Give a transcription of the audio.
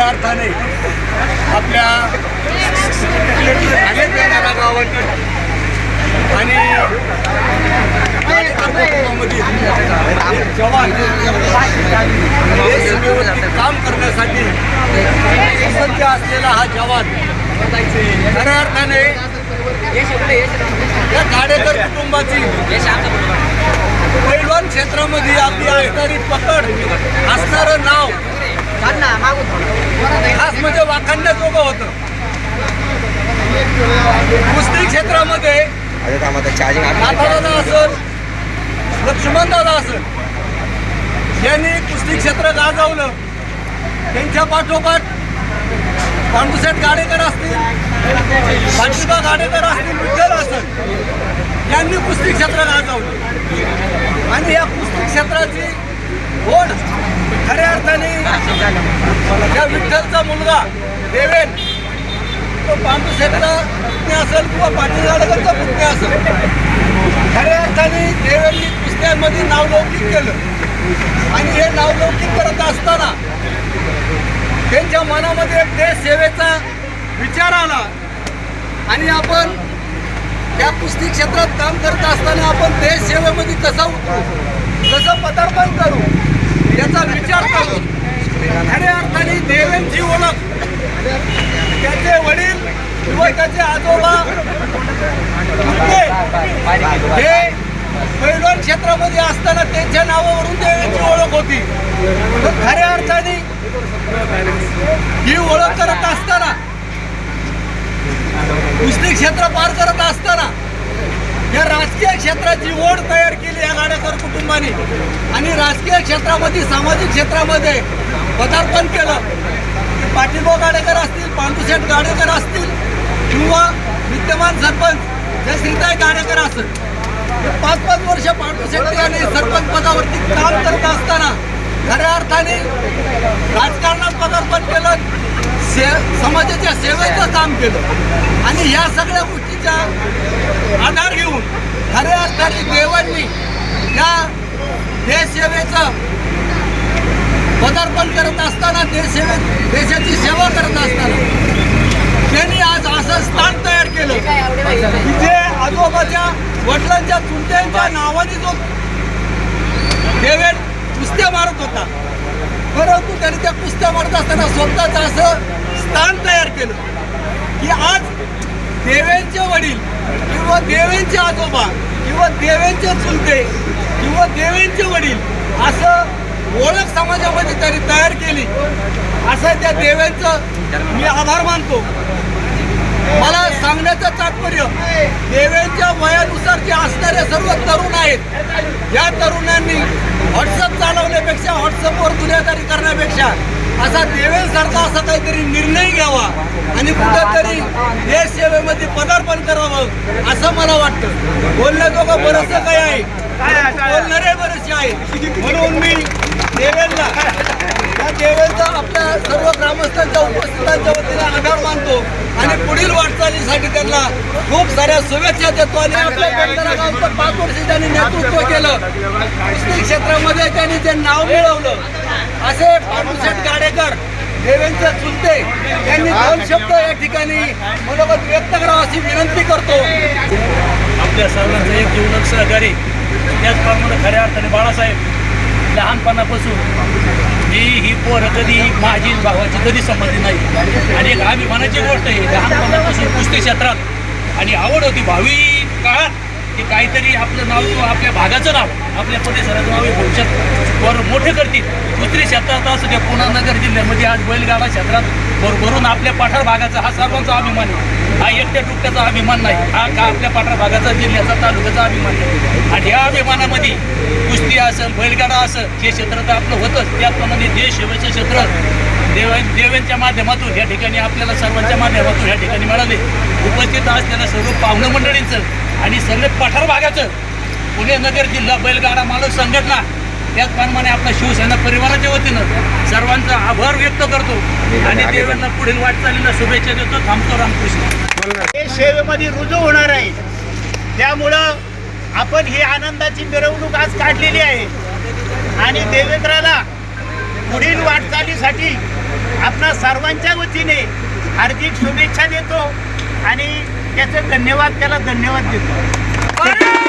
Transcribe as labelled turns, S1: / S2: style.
S1: अर्थाने आपल्या गावात आणि जवान काम करण्यासाठी सज्ज असलेला हा जवान खऱ्या अर्थाने या गाडेकर कुटुंबाची पैलवान क्षेत्रामध्ये आपली असणारी पकड असणारं नाव खास म्हणजे वाखाणण्याजोगं होतं. कुस्ती क्षेत्रामध्ये दादा असेल, लक्ष्मण दादा असेल, यांनी कुस्ती क्षेत्र गाजवलं. त्यांच्या पाठोपाठ पांडुसेठ गाडेकर असतील, पांडुबा गाडेकर असतील, विठ्ठल असेल, यांनी कुस्ती क्षेत्र गाजवलं. आणि या कुस्ती क्षेत्राची ओढ खऱ्या अर्थाने या विठ्ठलचा मुलगा देवेन, तो पांडुसेठचा पुतण्या असेल किंवा पाटील गाडेकरचा पुतण्या असेल, खऱ्या अर्थाने देवेंनी कुस्त्यांमध्ये नावलौकिक केलं. आणि हे नावलौकिक करत असताना त्यांच्या मनामध्ये देश सेवेचा विचार आला. आणि आपण त्या कुस्ती क्षेत्रात काम करत असताना आपण देश सेवेमध्ये कसं उतरू, कसं पदार्पण करू याचा विचार करू. खऱ्या अर्थाने देवेंची ओळख त्याचे वडील किंवा त्याचे आजोबा हे पैलवान क्षेत्रामध्ये असताना त्यांच्या नावावरून देवेंची ओळख होती. पण खऱ्या अर्थाने ही ओळख करत असताना, कुस्ती क्षेत्र पार करत असताना या राजकीय क्षेत्राची ओढ तयार केली या गाडेकर कुटुंबाने. आणि राजकीय क्षेत्रामध्ये, सामाजिक क्षेत्रामध्ये पदार्पण केलं. पाटीलभाऊ गाडेकर असतील, पांडुसेठ गाडेकर असतील किंवा विद्यमान सरपंच जयश्रीताई गाडेकर असेल, 5-5 वर्ष पांडुसेठ यांनी सरपंच पदावरती काम करत असताना खऱ्या अर्थाने राजकारणात पदार्पण केलं, समाजाच्या सेवेचं काम केलं. आणि या सगळ्या गोष्टीचा आधार घेऊन खऱ्या अर्थाने देवांनी या देशसेवेचं पदार्पण करत असताना, देशाची सेवा करत असताना त्यांनी आज असं स्थान तयार केलं की जे आजोबाच्या वडिलांच्या चुलत्यांच्या नावाने जो देवेन कुस्त्या मारत होता, परंतु त्यांनी त्या कुस्त्या मारत असताना स्वतःचं असं स्थान तयार केलं की आज देवेंचे वडील किंवा देवेंचे आजोबा किंवा देवेंचे चुलते किंवा देवेंचे वडील असं ओळख समाजामध्ये त्यांनी तयार केली. असं त्या देवेंचं मी आभार मानतो. मला सांगण्याचं तात्पर्य, देवेंच्या वयानुसार जे असणारे सर्व तरुण आहेत, या तरुणांनी व्हॉट्सअप चालवण्यापेक्षा, व्हॉट्सअपवर दुनियादारी करण्यापेक्षा असा देवेंसारखा असा काहीतरी निर्णय घ्यावा आणि कुठेतरी देश सेवेमध्ये पदार्पण करावं असं मला वाटतं. बोलण्याजोगं बरंचसं काही आहे, बोलणारे बरेचसे आहेत. म्हणून मी देवेंना, या देवेंचा आपल्या सर्व ग्रामस्थांच्या उपस्थितांच्या वतीने आभार मानतो आणि पुढील वाटचालीसाठी त्यांना खूप साऱ्या शुभेच्छा देतो. आणि आपल्या बंधारा गावचं 5 वर्ष त्यांनी नेतृत्व केलं, कुस्ती क्षेत्रामध्ये त्यांनी जे नाव मिळवलं, असे पांडुसेठ गाडेकर देवेंचे चुलते यांनी 2 शब्द या ठिकाणी मनोगत व्यक्त करावं अशी विनंती करतो.
S2: आपल्या सर्वांचं एक जीवलग सहकारी, त्याचप्रमाणे खऱ्या अर्थाने बाळासाहेब लहानपणापासून ही पोरं कधी माझी भावाची कधी संबंधित नाही. आणि एक अभिमानाची गोष्ट आहे, लहानपणापासून कुस्ती क्षेत्रात आणि आवड होती. भावी काळात की काहीतरी आपलं नाव किंवा आपल्या भागाचं नाव, आपल्या परिसराचं नाव हे भविष्यात वर मोठे करतील. कुस्ती क्षेत्रात असं त्या पुणे नगर जिल्ह्यामध्ये आज बैलगाडा क्षेत्रात भरभरून आपल्या पठार भागाचा हा सर्वांचा अभिमान आहे. हा एकट्या टुकट्याचा अभिमान नाही, हा का आपल्या पठार भागाचा, जिल्ह्याचा, तालुक्याचा अभिमान आहे. आणि या अभिमानामध्ये कुस्ती असेल, बैलगाडा असेल, हे क्षेत्र तर आपलं होतंच, त्याचप्रमाणे देश सेवेचं क्षेत्र देवेंच्या माध्यमातून या ठिकाणी आपल्याला सर्वांच्या माध्यमातून या ठिकाणी मिळाले. उपस्थित असलेल्या सर्व पाहुणे मंडळींचं आणि सगळे पठार भागाचं, पुणे नगर जिल्हा बैलगाडा मालक संघटना, त्याचप्रमाणे आपल्या शिवसेना परिवाराच्या वतीनं सर्वांचा आभार व्यक्त करतो आणि देवांना पुढील वाटचालीला शुभेच्छा देतो. थांबतो. रामकृष्ण.
S3: हे सेवेमध्ये रुजू होणार आहे, त्यामुळं आपण ही आनंदाची मिरवणूक आज काढलेली आहे आणि देवेंद्राला पुढील वाटचालीसाठी आपणा सर्वांच्या वतीने हार्दिक शुभेच्छा देतो आणि त्याचं धन्यवाद, त्याला धन्यवाद देतो.